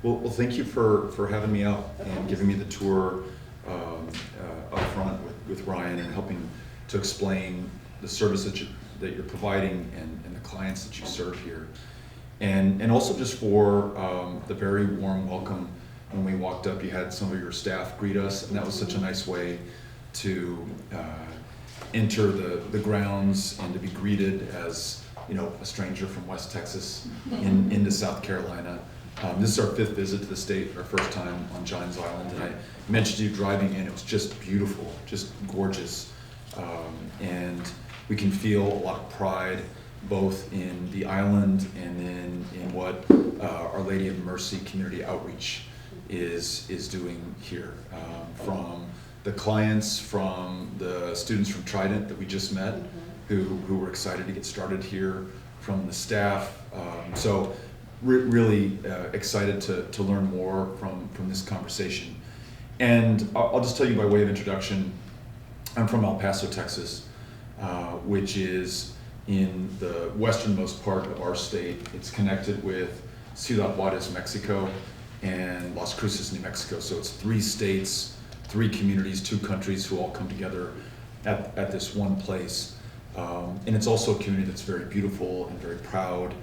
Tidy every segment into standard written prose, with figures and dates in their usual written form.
Well, thank you for having me out and giving me the tour up front with Ryan and helping to explain the service that you're providing and the clients that you serve here. And also just for the very warm welcome. When we walked up, you had some of your staff greet us, and that was such a nice way to enter the grounds and to be greeted as, you know, a stranger from West Texas into South Carolina. This is our 5th visit to the state, our first time on Johns Island, and I mentioned to you driving in, it was just beautiful, just gorgeous. And we can feel a lot of pride both in the island and then in what Our Lady of Mercy Community Outreach is doing here. From the clients, from the students from Trident that we just met, who were excited to get started here, from the staff. So really excited to learn more from this conversation. And I'll just tell you by way of introduction, I'm from El Paso, Texas, which is in the westernmost part of our state. It's connected with Ciudad Juarez, Mexico, and Las Cruces, New Mexico. So it's 3 states, 3 communities, 2 countries who all come together at this one place. And it's also a community that's very beautiful and very proud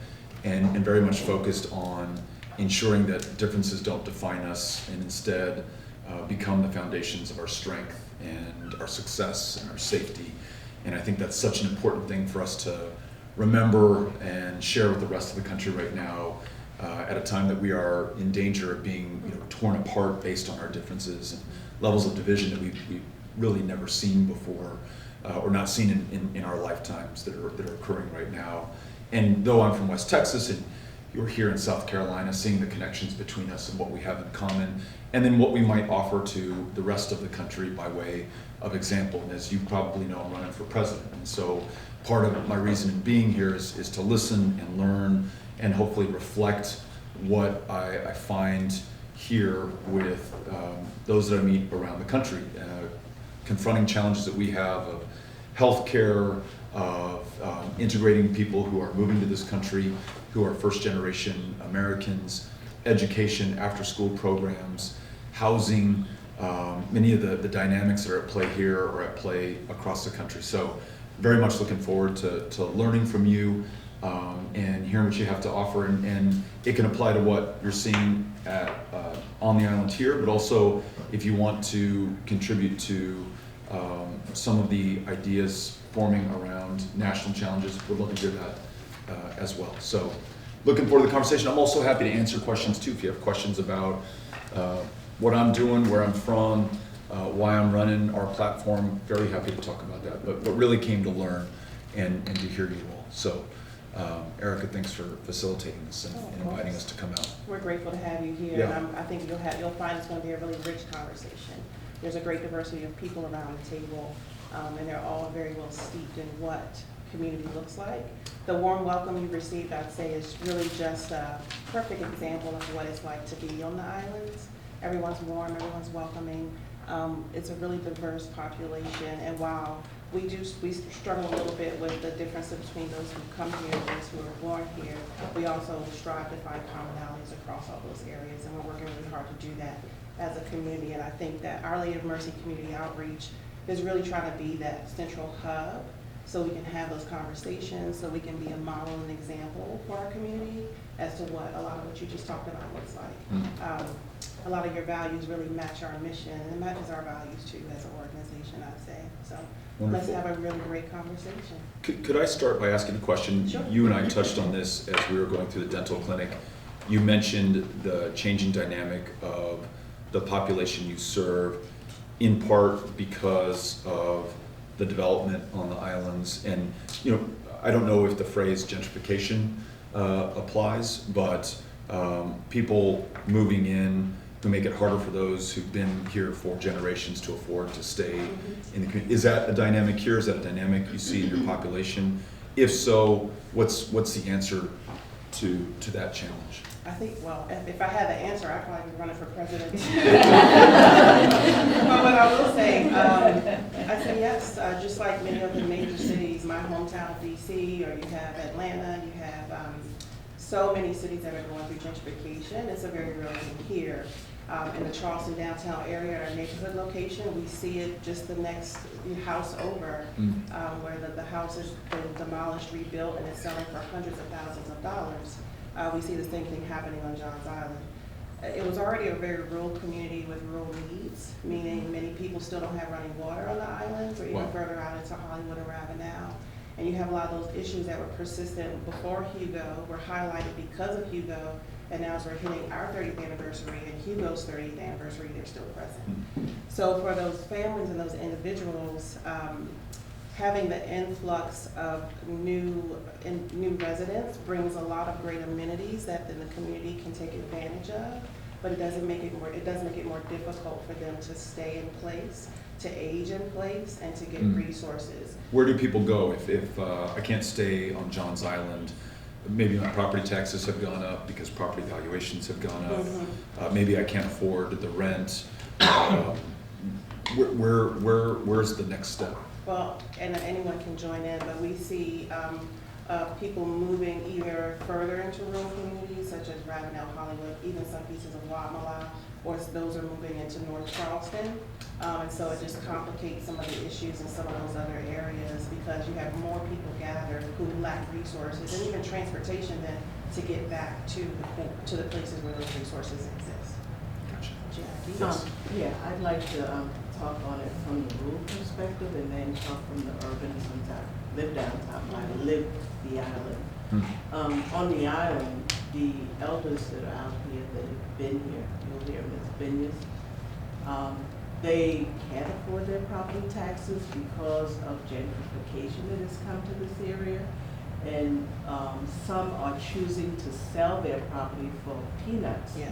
and very much focused on ensuring that differences don't define us and instead become the foundations of our strength and our success and our safety. And I think that's such an important thing for us to remember and share with the rest of the country right now, at a time that we are in danger of being, you know, torn apart based on our differences and levels of division that we've really never seen before, or not seen in our lifetimes that are occurring right now. And though I'm from West Texas and you're here in South Carolina, seeing the connections between us and what we have in common, and then what we might offer to the rest of the country by way of example. And as you probably know, I'm running for president. And so part of my reason in being here is to listen and learn and hopefully reflect what I find here with those that I meet around the country, confronting challenges that we have of healthcare, of integrating people who are moving to this country, who are first-generation Americans, education, after-school programs, housing, many of the dynamics that are at play here or at play across the country. So very much looking forward to learning from you and hearing what you have to offer. And it can apply to what you're seeing on the island here, but also if you want to contribute to some of the ideas forming around national challenges, we'd love to hear that as well. So looking forward to the conversation. I'm also happy to answer questions too. If you have questions about what I'm doing, where I'm from, why I'm running our platform, very happy to talk about that. But really came to learn and to hear you all. So Erica, thanks for facilitating this and inviting us to come out. We're grateful to have you here. Yeah. And I think you'll find it's going to be a really rich conversation. There's a great diversity of people around the table, and they're all very well steeped in what community looks like. The warm welcome you received, I'd say, is really just a perfect example of what it's like to be on the islands. Everyone's warm, everyone's welcoming. It's a really diverse population, and while we struggle a little bit with the differences between those who come here and those who are born here, we also strive to find commonalities across all those areas, and we're working really hard to do that as a community. And I think that Our Lady of Mercy Community Outreach is really trying to be that central hub so we can have those conversations, so we can be a model and example for our community as to what a lot of what you just talked about looks like. A lot of your values really match our mission, and it matches our values too as an organization, I'd say. So Wonderful. let's have a really great conversation. Could I start by asking a question? Sure. You and I touched on this as we were going through the dental clinic. You mentioned the changing dynamic of the population you serve, in part because of the development on the islands. And, you know, I don't know if the phrase gentrification applies, but people moving in who make it harder for those who've been here for generations to afford to stay in the community. Is that a dynamic here? Is that a dynamic you see in your population? If so, what's the answer to that challenge? I think, well, if I had the answer, I'd probably be running for president. But what I will say, I say yes, just like many of the major cities, my hometown, DC, or you have Atlanta, you have so many cities that are going through gentrification. It's a very real thing here. In the Charleston downtown area, our neighborhood location, we see it just the next house over, where the house has been demolished, rebuilt, and it's selling for hundreds of thousands of dollars. We see the same thing happening on Johns Island. It was already a very rural community with rural needs, meaning many people still don't have running water on the islands or even further out into Hollywood or Ravenel. And you have a lot of those issues that were persistent before Hugo, were highlighted because of Hugo, and now as we're hitting our 30th anniversary and Hugo's 30th anniversary, they're still present. So for those families and those individuals, having the influx of new residents brings a lot of great amenities that then the community can take advantage of, but it does make it more difficult for them to stay in place, to age in place, and to get resources. Where do people go if I can't stay on Johns Island? Maybe my property taxes have gone up because property valuations have gone up. Maybe I can't afford the rent. Where's the next step? Well, and anyone can join in, but we see people moving either further into rural communities such as Ravenel, Hollywood, even some pieces of Wamala, or those are moving into North Charleston. And so it just complicates some of the issues in some of those other areas because you have more people gathered who lack resources and even transportation then to get back to the places where those resources exist. Gotcha. Jackie? Yeah, I'd like to talk on it from the rural perspective and then talk from the urban since I live downtown. I live the island. On the island, the elders that are out here that have been here, you'll hear them as Binions, they can't afford their property taxes because of gentrification that has come to this area. And some are choosing to sell their property for peanuts. Yeah.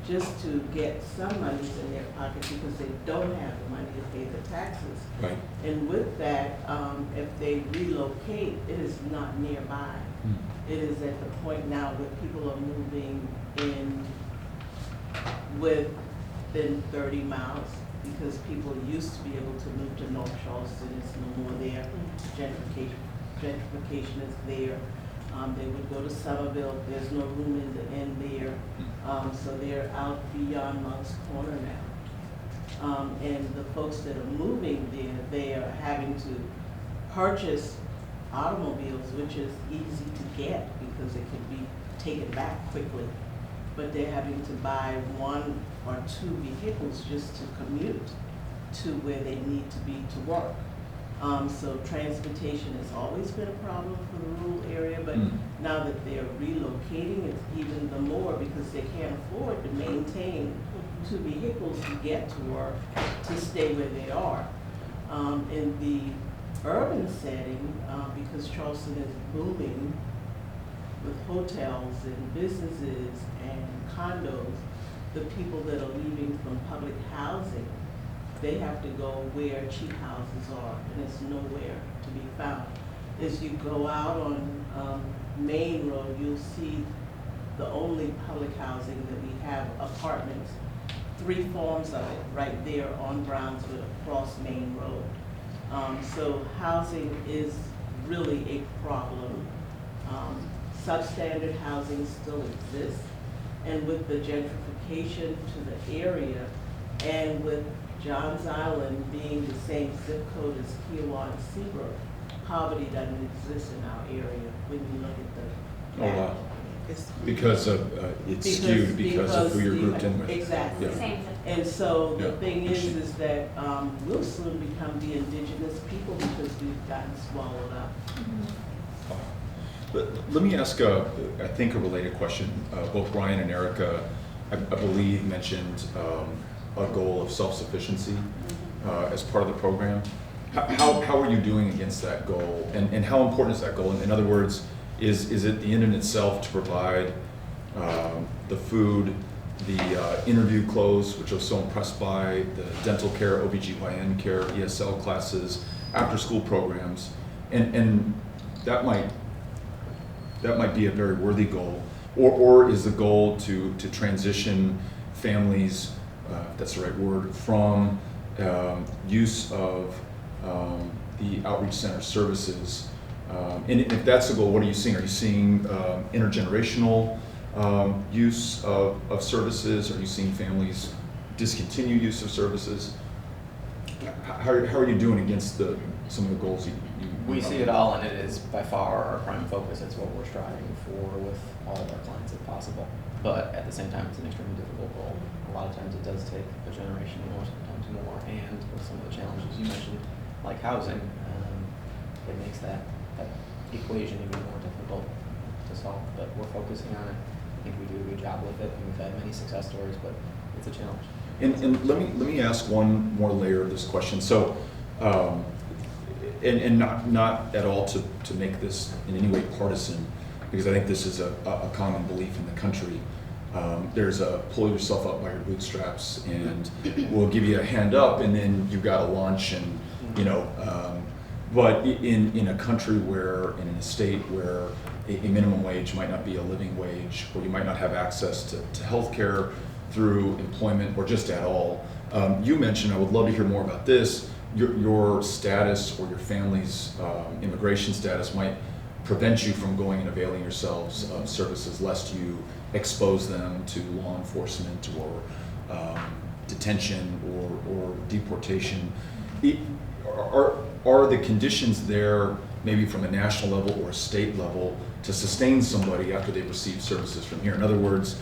Just to get some money in their pocket because they don't have the money to pay the taxes. Right. And with that, if they relocate, it is not nearby. It is at the point now where people are moving in within 30 miles because people used to be able to move to North Charleston. It's no more there. Gentrification is there. They would go to Somerville. There's no room in the inn there. So they're out beyond Monk's Corner now. And the folks that are moving there, they are having to purchase automobiles, which is easy to get because it can be taken back quickly. But they're having to buy 1 or 2 vehicles just to commute to where they need to be to work. So transportation has always been a problem for the rural area, but now that they're relocating, it's even the more because they can't afford to maintain 2 vehicles to get to work to stay where they are. In the urban setting, because Charleston is booming with hotels and businesses and condos, the people that are leaving from public housing, they have to go where cheap houses are, and it's nowhere to be found. As you go out on Main Road, you'll see the only public housing that we have, apartments, 3 forms of it right there on Brownswood across Main Road. So housing is really a problem. Substandard housing still exists, and with the gentrification to the area, and with Johns Island being the same zip code as Kiowa and Seabrook, poverty doesn't exist in our area when you look at the Oh, wow. Because of, it's skewed because of who you're grouped in with. Exactly. Yeah. And so the Yeah. thing is that we'll soon become the indigenous people because we've gotten swallowed up. But let me ask, I think, a related question. Both Ryan and Erica, I believe, mentioned a goal of self-sufficiency as part of the program. How are you doing against that goal? And how important is that goal? In other words, is it the inn in itself to provide the food, the interview clothes, which I was so impressed by, the dental care, OBGYN care, ESL classes, after-school programs, and that might be a very worthy goal, or is the goal to transition families, if that's the right word, from use of the outreach center services And if that's the goal, what are you seeing? Are you seeing intergenerational use of services? Are you seeing families discontinue use of services? How are you doing against some of the goals you We see it all, and it is by far our prime focus. It's what we're striving for with all of our clients if possible. But at the same time, it's an extremely difficult goal. A lot of times it does take a generation or sometimes more, and with some of the challenges you mentioned, like housing, it makes that equation even more difficult to solve. But we're focusing on it. I think we do a good job with it, and we've had many success stories, but it's a challenge. And let me ask one more layer of this question. So, and not at all to make this in any way partisan, because I think this is a common belief in the country. There's a pull yourself up by your bootstraps, and we'll give you a hand up, and then you've got to launch, and you know. But in a country where, in a state where a minimum wage might not be a living wage, or you might not have access to health care through employment or just at all. You mentioned, I would love to hear more about this, your status or your family's immigration status might prevent you from going and availing yourselves of services lest you expose them to law enforcement or detention or deportation. Are the conditions there, maybe from a national level or a state level, to sustain somebody after they've received services from here? In other words,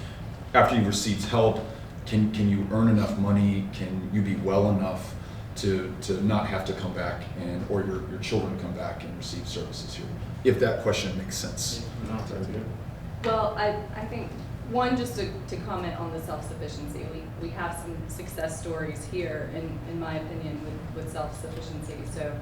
after you've received help, can you earn enough money? Can you be well enough to not have to come back or your children come back and receive services here? If that question makes sense. No, that's good. Well, I think, one, just to comment on the self-sufficiency, we have some success stories here, in my opinion, with self-sufficiency. So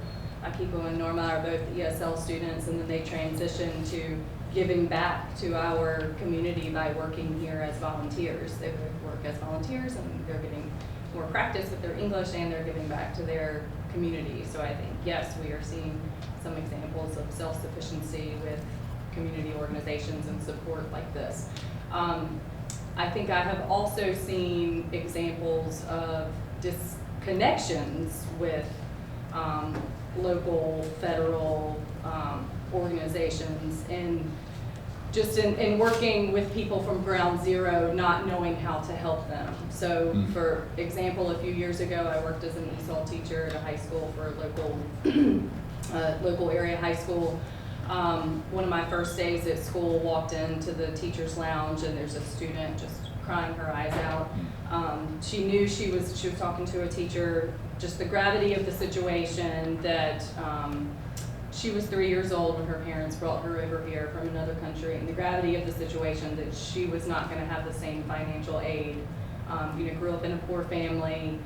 Akiko and Norma are both ESL students, and then they transition to giving back to our community by working here as volunteers. They work as volunteers, and they're getting more practice with their English, and they're giving back to their community. So I think, yes, we are seeing some examples of self-sufficiency with community organizations and support like this. I think I have also seen examples of disconnections with local, federal organizations, and just in working with people from ground zero, not knowing how to help them. So for example, a few years ago, I worked as an ESOL teacher at a high school for a local area high school. One of my first days at school, walked into the teacher's lounge, and there's a student just crying her eyes out. She knew she was talking to a teacher, just the gravity of the situation, that she was 3 years old when her parents brought her over here from another country, and the gravity of the situation that she was not going to have the same financial aid. Grew up in a poor family.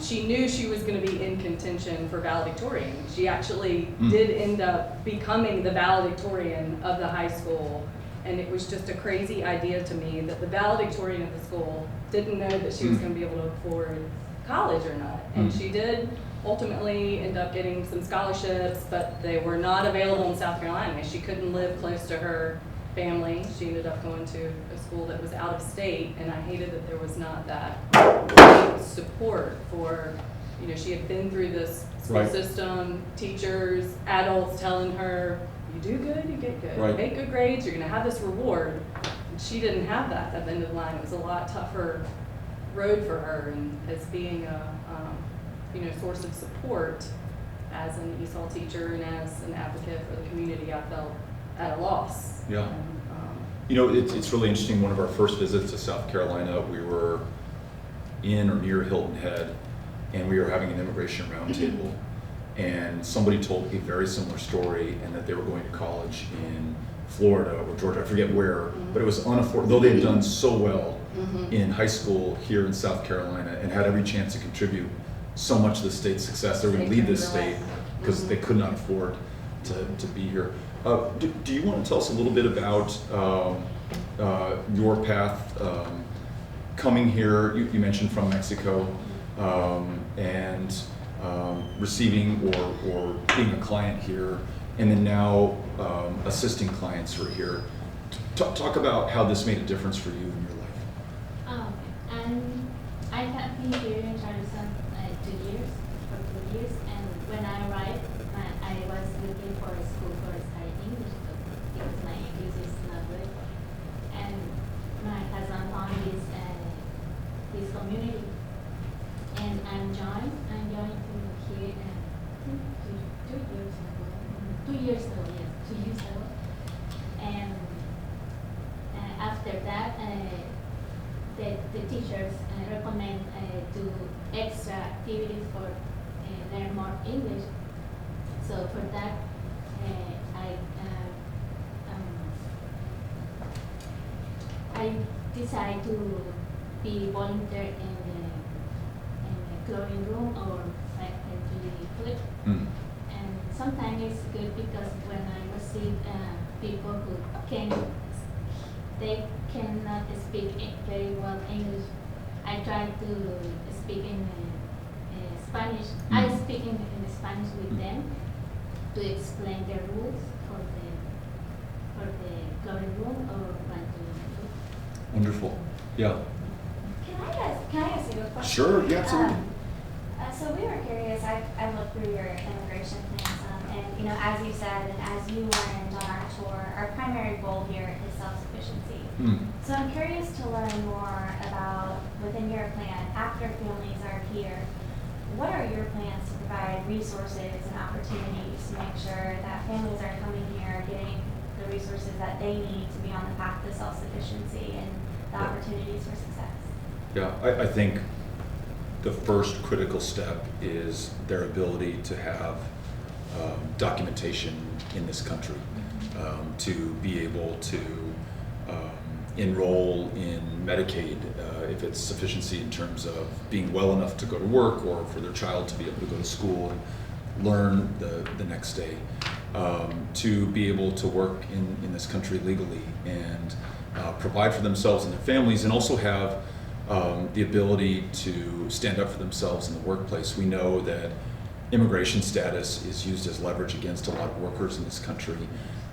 She knew she was going to be in contention for valedictorian. She actually did end up becoming the valedictorian of the high school, and it was just a crazy idea to me that the valedictorian of the school didn't know that she was going to be able to afford college or not. And she did ultimately end up getting some scholarships, but they were not available in South Carolina. She couldn't live close to her family. She ended up going to a school that was out of state, and I hated that there was not that support for, she had been through this school system, teachers, adults telling her, you do good, you get good, you make good grades, you're gonna have this reward. And she didn't have that at the end of the line. It was a lot tougher road for her, and as being a source of support as an ESOL teacher and as an advocate for the community, I felt at a loss. Yeah. It's really interesting. One of our first visits to South Carolina, we were in or near Hilton Head, and we were having an immigration roundtable, and somebody told a very similar story, and that they were going to college in Florida or Georgia, I forget where, but it was unaffordable, though they had done so well in high school here in South Carolina and had every chance to contribute so much to the state's success. They were going to leave this state because they could not afford to be here. Do you want to tell us a little bit about your path coming here? You mentioned from Mexico, and receiving or being a client here, and then now assisting clients who are here. Talk about how this made a difference for you in your life. And I have been here in Charleston 2 years, and when I arrived, I was looking for a school for the teachers recommend do extra activities for learn more English. So for that, I decide to be volunteer in the clothing room or like to the food. Mm. And sometimes it's good because when I receive people who they cannot speak very well English, I try to speak in Spanish. I speak in Spanish with them to explain the rules for the clothing room or what to do. Wonderful. Yeah. Can I ask you a question? Sure. Yeah, absolutely. So we were curious. I looked through your immigration plans, and as you said, and as you learned on our tour, our primary goal here is self-sufficiency. So I'm curious to learn more about within your plan after families are here. What are your plans to provide resources and opportunities to make sure that families are coming here getting the resources that they need to be on the path to self-sufficiency and the opportunities for success? Yeah, I think the first critical step is their ability to have documentation in this country, to be able to enroll in Medicaid if it's sufficiency in terms of being well enough to go to work, or for their child to be able to go to school and learn the next day, to be able to work in this country legally and provide for themselves and their families, and also have the ability to stand up for themselves in the workplace. We know that immigration status is used as leverage against a lot of workers in this country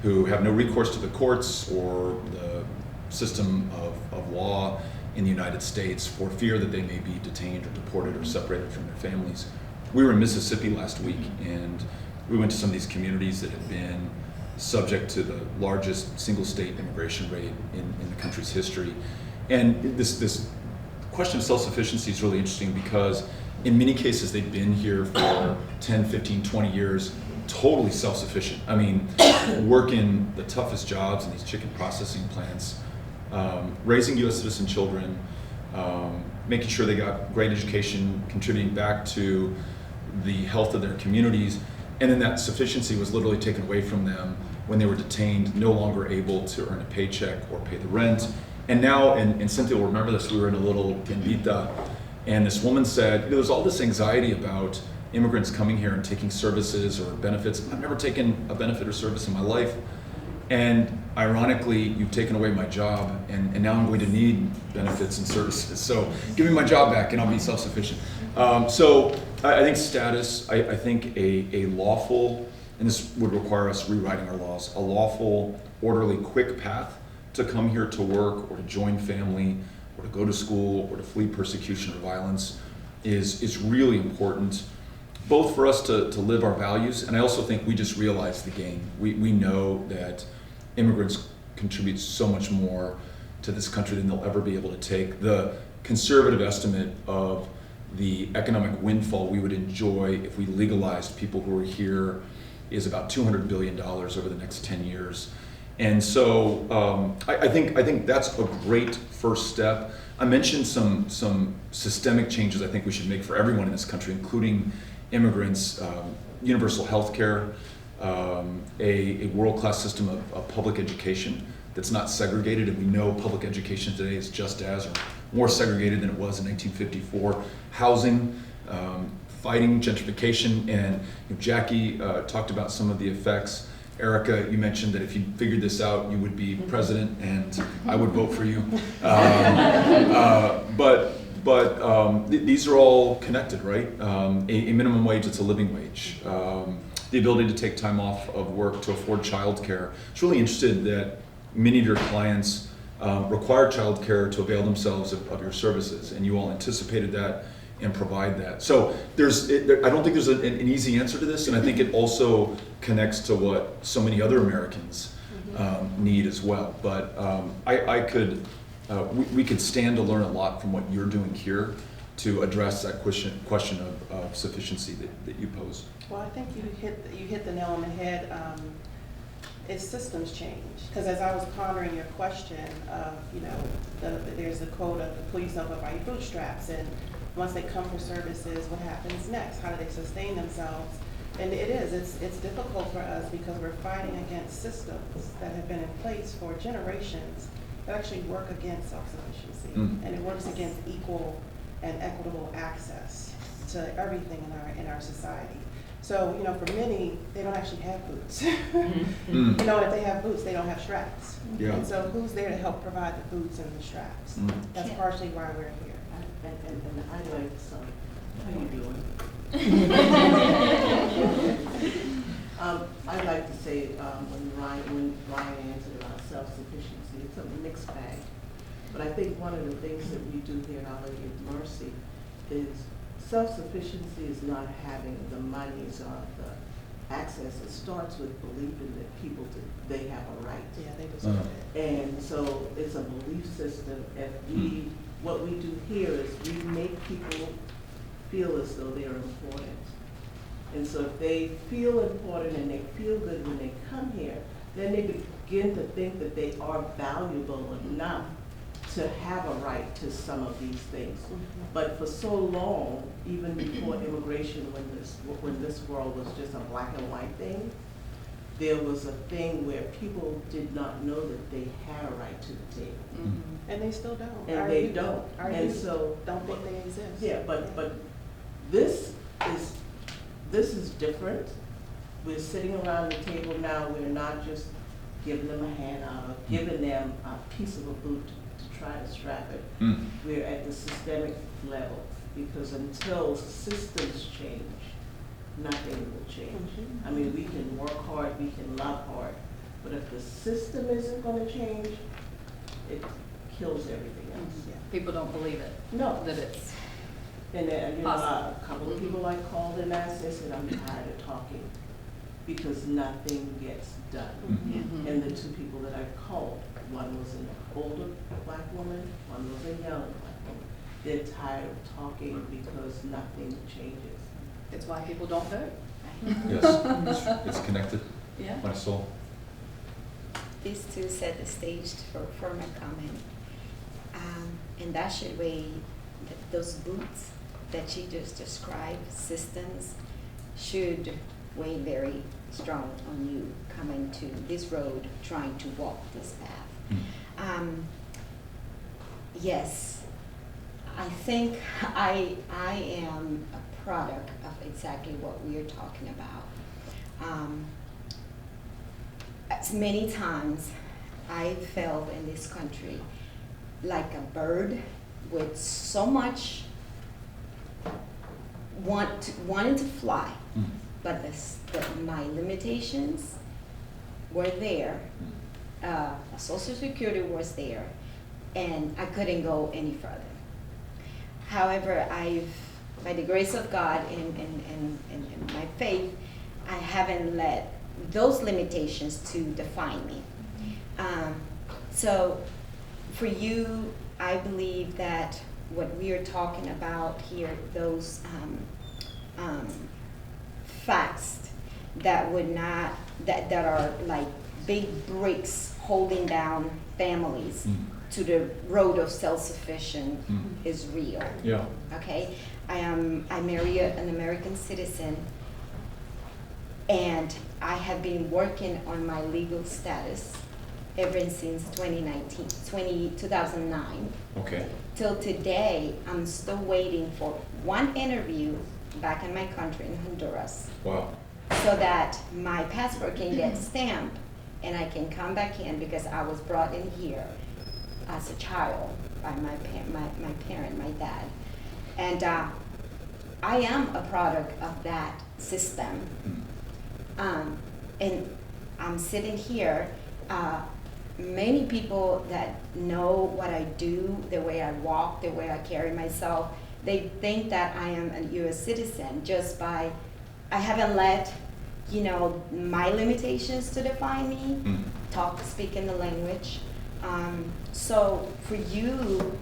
who have no recourse to the courts or the system of law in the United States for fear that they may be detained or deported or separated from their families. We were in Mississippi last week, and we went to some of these communities that had been subject to the largest single state immigration rate in the country's history. And this question of self-sufficiency is really interesting because in many cases they've been here for 10, 15, 20 years, totally self-sufficient. I mean, working the toughest jobs in these chicken processing plants, raising U.S. citizen children, making sure they got great education, contributing back to the health of their communities, and then that sufficiency was literally taken away from them when they were detained, no longer able to earn a paycheck or pay the rent. And now, and Cynthia will remember this, we were in a little tiendita, and this woman said, there's all this anxiety about immigrants coming here and taking services or benefits. I've never taken a benefit or service in my life. And ironically, you've taken away my job, and now I'm going to need benefits and services. So give me my job back and I'll be self-sufficient. So I think status, I think a lawful, and this would require us rewriting our laws, a lawful, orderly, quick path to come here to work or to join family or to go to school or to flee persecution or violence is really important, both for us to live our values, and I also think we just realize the game. We know that immigrants contribute so much more to this country than they'll ever be able to take. The conservative estimate of the economic windfall we would enjoy if we legalized people who are here is about $200 billion over the next 10 years. And so I think that's a great first step. I mentioned some systemic changes I think we should make for everyone in this country, including immigrants, universal health care, a world-class system of public education that's not segregated, and we know public education today is just as or more segregated than it was in 1954. Housing, fighting gentrification, and Jackie talked about some of the effects. Erica, you mentioned that if you figured this out, you would be president, and I would vote for you. But these are all connected, right? A minimum wage that's a living wage. The ability to take time off of work to afford childcare. It's really interesting that many of your clients require childcare to avail themselves of your services, and you all anticipated that and provide that. So I don't think there's an easy answer to this, and I think it also connects to what so many other Americans need as well. But we could stand to learn a lot from what you're doing here to address that question of sufficiency that you pose. Well, I think you hit the nail on the head. it's systems change. Because as I was pondering your question of, you know, there's a quote of the police don't go by your bootstraps, and once they come for services, what happens next? How do they sustain themselves? And it's difficult for us because we're fighting against systems that have been in place for generations that actually work against self-sufficiency. And it works against equal and equitable access to everything in our society. So, you know, for many, they don't actually have boots. You know, if they have boots, they don't have straps. Yeah. And so who's there to help provide the boots and the straps? That's partially why we're here. And I'd like some, how you doing? I'd like to say, when Ryan answered about self-sufficiency, it's a mixed bag. But I think one of the things that we do here at Our Lady of Mercy is self-sufficiency is not having the monies or the access. It starts with believing that people, they have a right. Yeah, they deserve it. And so it's a belief system. If what we do here is we make people feel as though they're important. And so if they feel important and they feel good when they come here, then they begin to think that they are valuable enough to have a right to some of these things. But for so long, even before immigration, when this world was just a black and white thing, there was a thing where people did not know that they had a right to the table. And they still don't. And they don't. Our And youth so don't think they exist. yeah, but this is different. We're sitting around the table now. We're not just giving them a handout or giving them a piece of a boot to try to strap it. We're at the systemic level, because until systems change, nothing will change. I mean, we can work hard, we can love hard, but if the system isn't going to change, it kills everything else. People don't believe it, No. that it's, And then, you know, Possible. a couple of people I called and asked, they said, I'm tired of talking because nothing gets done. And the two people that I called, one was an older black woman, one was a young black woman. They're tired of talking because nothing changes. it's why people don't vote. Yes, it's connected, Yeah. my soul. These two set the stage for my comment. And that should weigh, those boots that she just described, systems, should weigh very strong on you coming to this road, trying to walk this path. Yes, I think I am a product of exactly what we are talking about. As many times I felt in this country like a bird with so much wanting to fly, but my limitations were there. Social Security was there, and I couldn't go any further. However, by the grace of God and my faith, I haven't let those limitations to define me. So for you, I believe that what we are talking about here, those facts that are like big bricks holding down families to the road of self-sufficient is real. Yeah. Okay, I marry an American citizen, and I have been working on my legal status ever since 2009. Okay. Till today, I'm still waiting for one interview back in my country in Honduras, Wow. so that my passport can get stamped and I can come back in, because I was brought in here as a child by my parent, my dad. And I am a product of that system. And I'm sitting here, many people that know what I do, the way I walk, the way I carry myself, they think that I am a US citizen just by, I haven't let, my limitations to define me, speaking the language. So for you,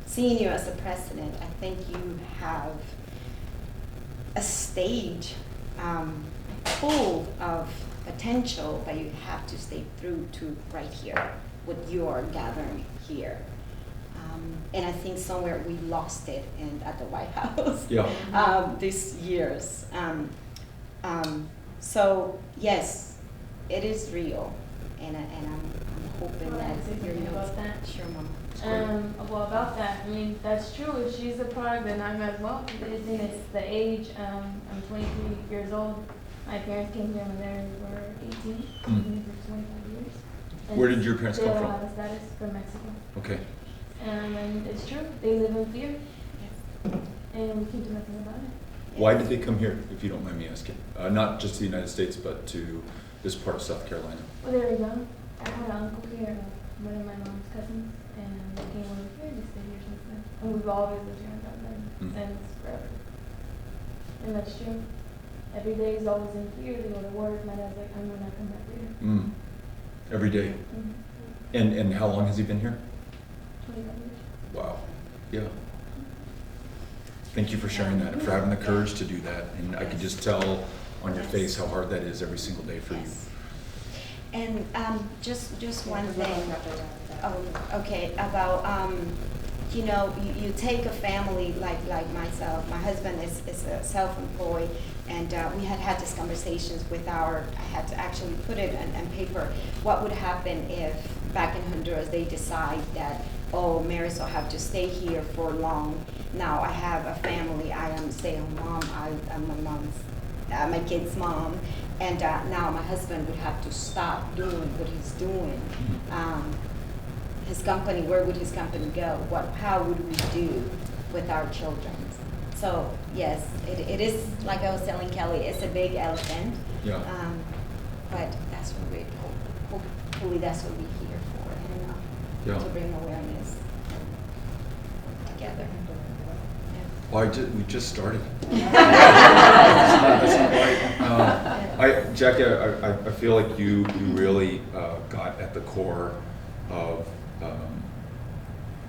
seeing you as a president, I think you have a stage full of potential, but you have to stay through to right here, what you are gathering here. And I think somewhere we lost it at the White House. Yeah. These years. So yes, it is real, and I'm hoping Well, that I'd say your something notes. about that. Sure, Mama. Well, about that, I mean, that's true. She's a product and I'm as well. It's the age. I'm 23 years old. My parents came here when they were 18. I've been here for 25 years. And Where did your parents come they from? have a status from Mexico. Okay. And it's true. They live in fear. And we can do nothing about it. Why did they come here, if you don't mind me asking? Not just to the United States, but to this part of South Carolina. Well, they were young. I had an uncle here, one of my mom's cousins, and they came over here and they stayed here since then. And we've always lived here in Dublin since forever. And that's true. Every day is always in fear. They go to work. My dad's like, I'm gonna come back here. Every day. And how long has he been here? 25 years. Wow. Yeah. Thank you for sharing that and for having the courage to do that. And I could just tell on your face how hard that is every single day for you. Yes. And just one thing. Oh, okay. About you take a family like myself. My husband is self-employed, and we had these conversations with I had to actually put it on paper. What would happen if back in Honduras they decide that, oh, Marisol have to stay here for long. Now I have a family. I am stay-at-home mom. I'm my kid's mom, and now my husband would have to stop doing what he's doing. His company, where would his company go? How would we do with our children? So yes, it is, like I was telling Kelly, it's a big elephant. Yeah. But that's what hopefully that's what we're here for, and Yeah. to bring awareness together. Well, we just started. That's not right. Jackie, I feel like you really got at the core of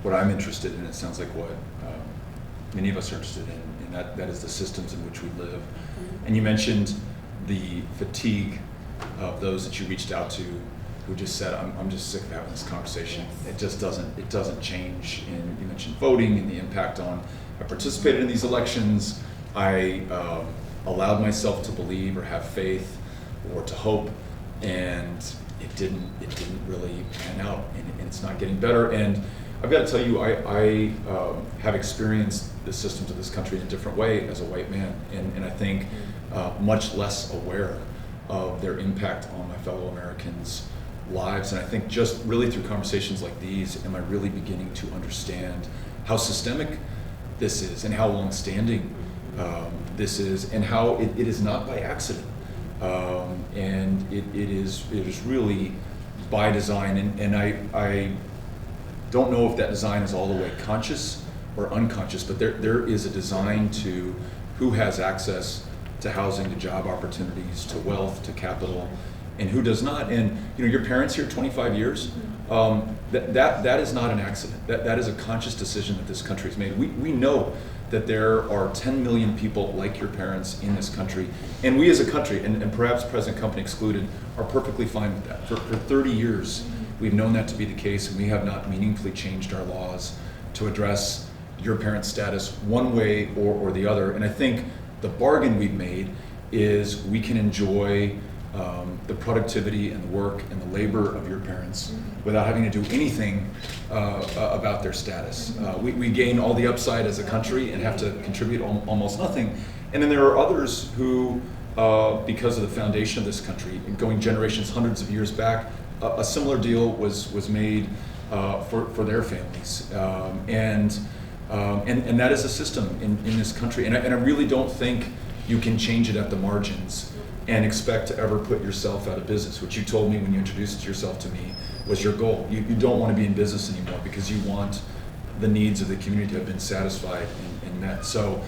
what I'm interested in. It sounds like what many of us are interested in, and that is the systems in which we live. And you mentioned the fatigue of those that you reached out to who just said, I'm just sick of having this conversation. Yes. It doesn't change. And you mentioned voting and the impact on, I participated in these elections. I allowed myself to believe or have faith or to hope, and it didn't really pan out, and it's not getting better. And I've got to tell you, I have experienced the systems of this country in a different way as a white man, and I think much less aware of their impact on my fellow Americans' lives. And I think just really through conversations like these, am I really beginning to understand how systemic this is and how long-standing this is, and how it is not by accident. And it is really by design, and I don't know if that design is all the way conscious or unconscious, but there is a design to who has access to housing, to job opportunities, to wealth, to capital, and who does not. And your parents here 25 years, that is not an accident. That is a conscious decision that this country has made. We know that there are 10 million people like your parents in this country, and we as a country, and perhaps present company excluded, are perfectly fine with that. For 30 years, we've known that to be the case, and we have not meaningfully changed our laws to address your parents' status one way or the other. And I think the bargain we've made is we can enjoy the productivity and the work and the labor of your parents without having to do anything about their status. We gain all the upside as a country and have to contribute almost nothing. And then there are others who, because of the foundation of this country, going generations, hundreds of years back, a similar deal was made for their families. And that is a system in this country. And I really don't think you can change it at the margins and expect to ever put yourself out of business, which you told me when you introduced yourself to me was your goal. You don't want to be in business anymore because you want the needs of the community to have been satisfied and met. So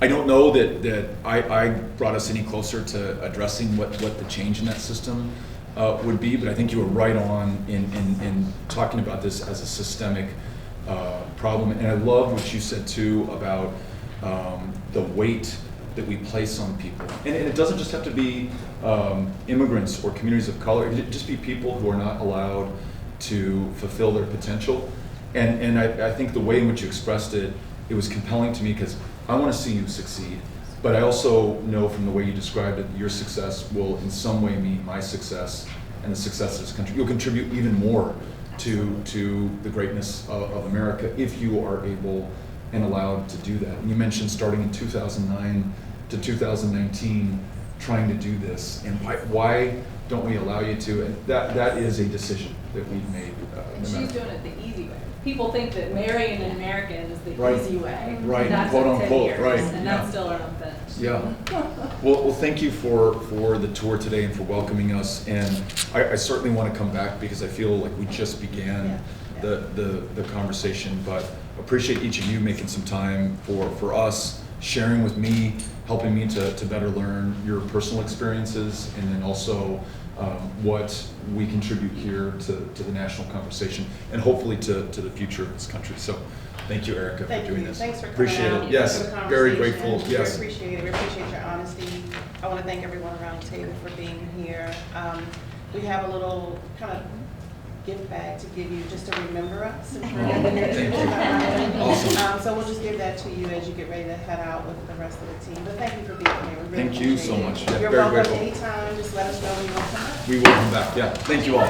I don't know that I brought us any closer to addressing what the change in that system would be, but I think you were right on in talking about this as a systemic problem. And I love what you said too about the weight that we place on people. And it doesn't just have to be immigrants or communities of color. It could just be people who are not allowed to fulfill their potential. And I think the way in which you expressed it, it was compelling to me because I want to see you succeed. But I also know from the way you described it, your success will in some way mean my success and the success of this country. You'll contribute even more to the greatness of America if you are able and allowed to do that. And you mentioned starting in 2009 to 2019 trying to do this, and why don't we allow you to? And that is a decision that we've made. And she's doing it the easy way. People think that marrying an American is the Right. easy way. Right, That's quote, what 10 unquote, years, right, and yeah. that's still unfinished. Yeah. Well, thank you for the tour today and for welcoming us. And I certainly want to come back because I feel like we just began the conversation. But appreciate each of you making some time for us, sharing with me, helping me to better learn your personal experiences, and then also what we contribute here to the national conversation and hopefully to the future of this country. So thank you, Erica, Thank for doing you. this. Thanks for coming Appreciate out. it. Yes, for the very conversation. grateful. We Yes. appreciate it. We appreciate your honesty. I want to thank everyone around the table for being here. We have a little kind of gift bag to give you just to remember us. And Thank you. Awesome. So we'll just give that to you as you get ready to head out with the rest of the team. But thank you for being here. We really Thank you appreciate so it. much. Yeah, You're very welcome grateful. anytime. Just let us know when you want to come back. We will come back. Yeah. Thank you all.